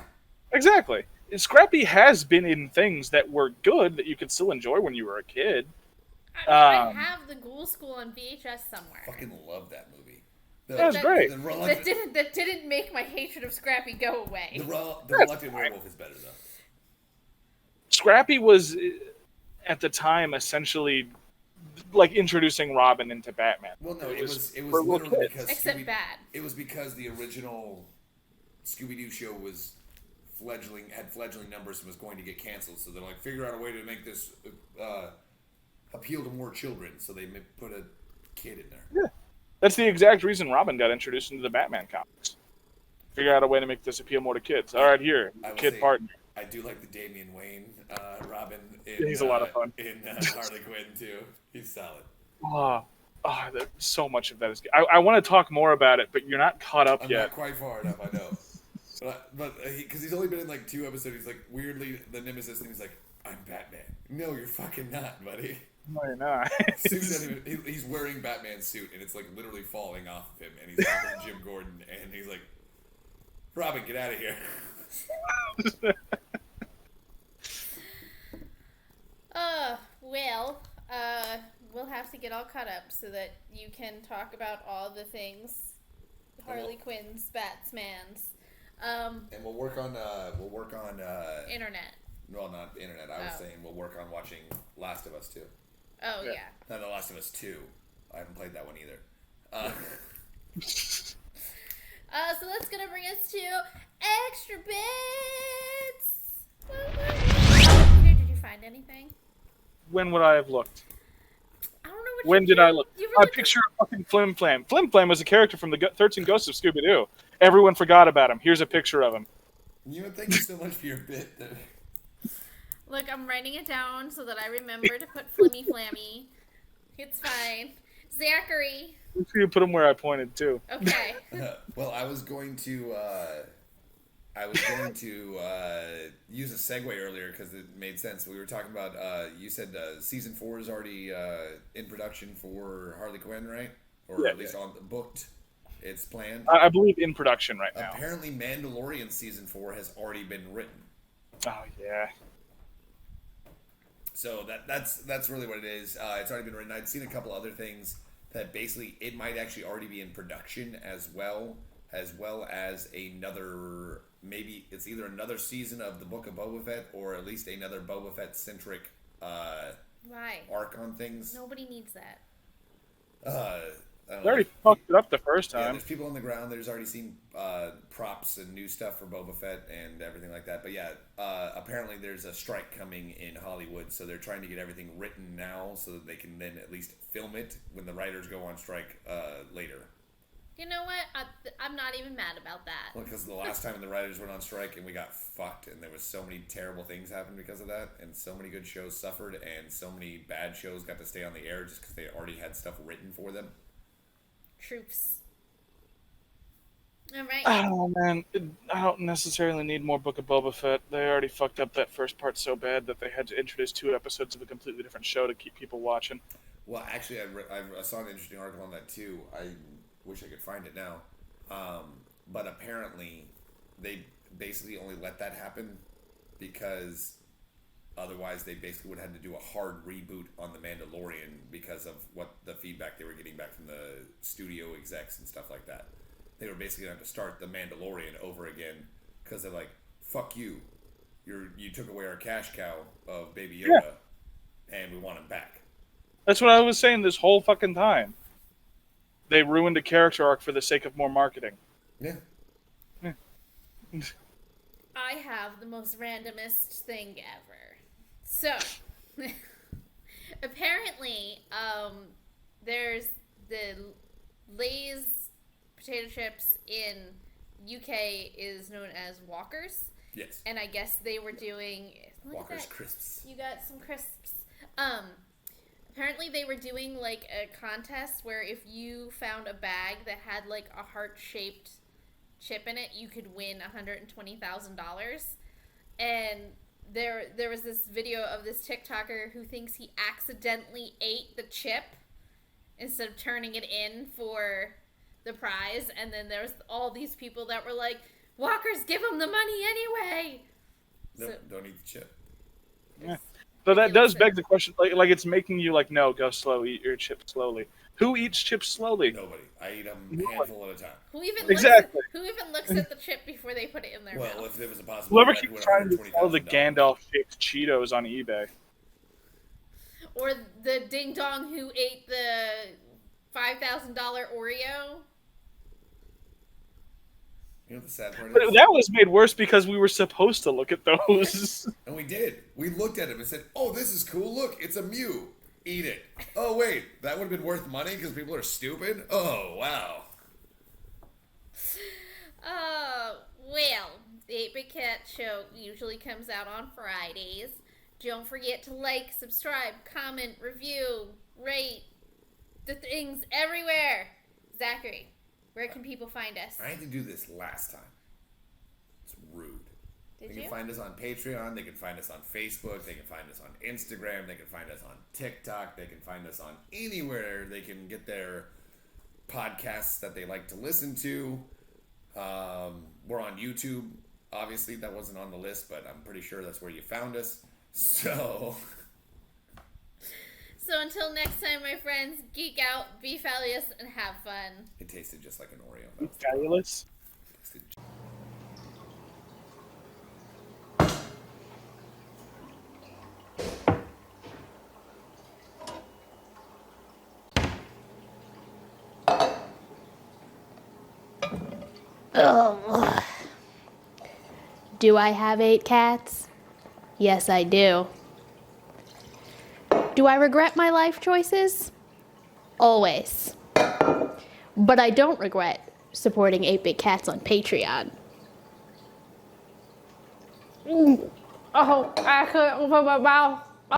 Exactly. Scrappy has been in things that were good that you could still enjoy when you were a kid. I have the Ghoul School on VHS somewhere. Fucking love that movie. That was great. That didn't make my hatred of Scrappy go away. The Reluctant Werewolf is better, though. Scrappy was, at the time, essentially like introducing Robin into Batman. Well, no, it was for little literally kids. because Except bad. It was because the original Scooby-Doo show was had fledgling numbers and was going to get canceled. So they're like, figure out a way to make this appeal to more children. So they put a kid in there. Yeah, that's the exact reason Robin got introduced into the Batman comics. Figure out a way to make this appeal more to kids. All right, here, kid partner. I do like the Damian Wayne Robin. He's a lot of fun. In Harley Quinn too. He's solid. So much of that is good. I want to talk more about it, but you're not caught up yet. I'm not quite far enough, I know. But because he's only been in like 2 episodes, he's like weirdly the nemesis thing. He's like, I'm Batman. No, you're fucking not, buddy. No, you're not. He's wearing Batman's suit, and it's like literally falling off of him, and he's talking to Jim Gordon, and he's like, Robin, get out of here. We'll have to get all caught up so that you can talk about all the things Harley Quinn's, Batsman's. And we'll work on internet. Well, not internet. I was saying we'll work on watching Last of Us 2. Oh yeah. Not The Last of Us 2. I haven't played that one either. So that's gonna bring us to extra bits. Peter, did you find anything? When would I have looked? I don't know what. When did I look? Really A picture of fucking Flim Flam. Flim Flam was a character from the 13 Ghosts of Scooby-Doo. Everyone forgot about him. Here's a picture of him. You know, thank you so much for your bit. Look, I'm writing it down so that I remember to put Flimmy Flammy. It's fine. Zachary. Make sure you put him where I pointed too. Okay. Well, I was going to use a segue earlier because it made sense. We were talking about you said season 4 is already in production for Harley Quinn, right? Or at least on booked. It's planned. I believe in production right now. Apparently, Mandalorian season 4 has already been written. Oh yeah. So that's really what it is. It's already been written. I'd seen a couple other things that basically it might actually already be in production as well as another, maybe it's either another season of the Book of Boba Fett or at least another Boba Fett centric arc on things. Nobody needs that. They already fucked it up the first time. Yeah, there's people on the ground. There's already seen props and new stuff for Boba Fett and everything like that. But yeah, apparently there's a strike coming in Hollywood, so they're trying to get everything written now so that they can then at least film it when the writers go on strike later. You know what? I'm not even mad about that. Well, because the last time the writers went on strike and we got fucked, and there was so many terrible things happened because of that, and so many good shows suffered, and so many bad shows got to stay on the air just because they already had stuff written for them. Troops. All right. Oh man, I don't necessarily need more Book of Boba Fett. They already fucked up that first part so bad that they had to introduce 2 episodes of a completely different show to keep people watching. Well, actually, I saw an interesting article on that too. I wish I could find it now. But apparently, they basically only let that happen because otherwise they basically would have had to do a hard reboot on The Mandalorian because of what the feedback they were getting back from the studio execs and stuff like that. They were basically going to have to start The Mandalorian over again because they're like, fuck you. You took away our cash cow of Baby Yoda, and we want him back. That's what I was saying this whole fucking time. They ruined a character arc for the sake of more marketing. Yeah. I have the most randomest thing ever. So, apparently, there's the Lay's potato chips in UK is known as Walkers. Yes. And I guess they were doing... Walker's Crisps. You got some crisps. Apparently they were doing, like, a contest where if you found a bag that had, like, a heart-shaped chip in it, you could win $120,000. And there was this video of this TikToker who thinks he accidentally ate the chip instead of turning it in for the prize. And then there's all these people that were like, Walkers, give him the money anyway! No, So, don't eat the chip. Yeah. So that does beg the question, like it's making you like, no, go slow, eat your chips slowly. Who eats chips slowly? Nobody. I eat them a handful at a time. who even Exactly. looks at the chip before they put it in their mouth? Well, if there was a possibility, Whoever keeps trying to sell the Gandalf-shaped Cheetos on eBay. Or the ding dong who ate the $5,000 Oreo. You know what the sad part But is? that was made worse because we were supposed to look at those. And we did. We looked at him and said, "Oh, this is cool. Look, it's a Mew. Eat it." Oh, wait, that would have been worth money because people are stupid? Oh, wow. Well, the 8-Bit Cat Show usually comes out on Fridays. Don't forget to like, subscribe, comment, review, rate the things everywhere. Zachary, where can people find us? I had to do this last time. It's rude. Did They you? can find us on Patreon. They can find us on Facebook. They can find us on Instagram. They can find us on TikTok. They can find us on anywhere they can get their podcasts that they like to listen to. We're on YouTube. Obviously, that wasn't on the list, but I'm pretty sure that's where you found us. So until next time, my friends, geek out, be fabulous, and have fun. it tasted just like an Oreo. That was Fabulous. tasted Oh. Do I have 8 cats? Yes, I do. Do I regret my life choices? Always. But I don't regret supporting 8-Bit Cats on Patreon. Oh, I couldn't open my mouth.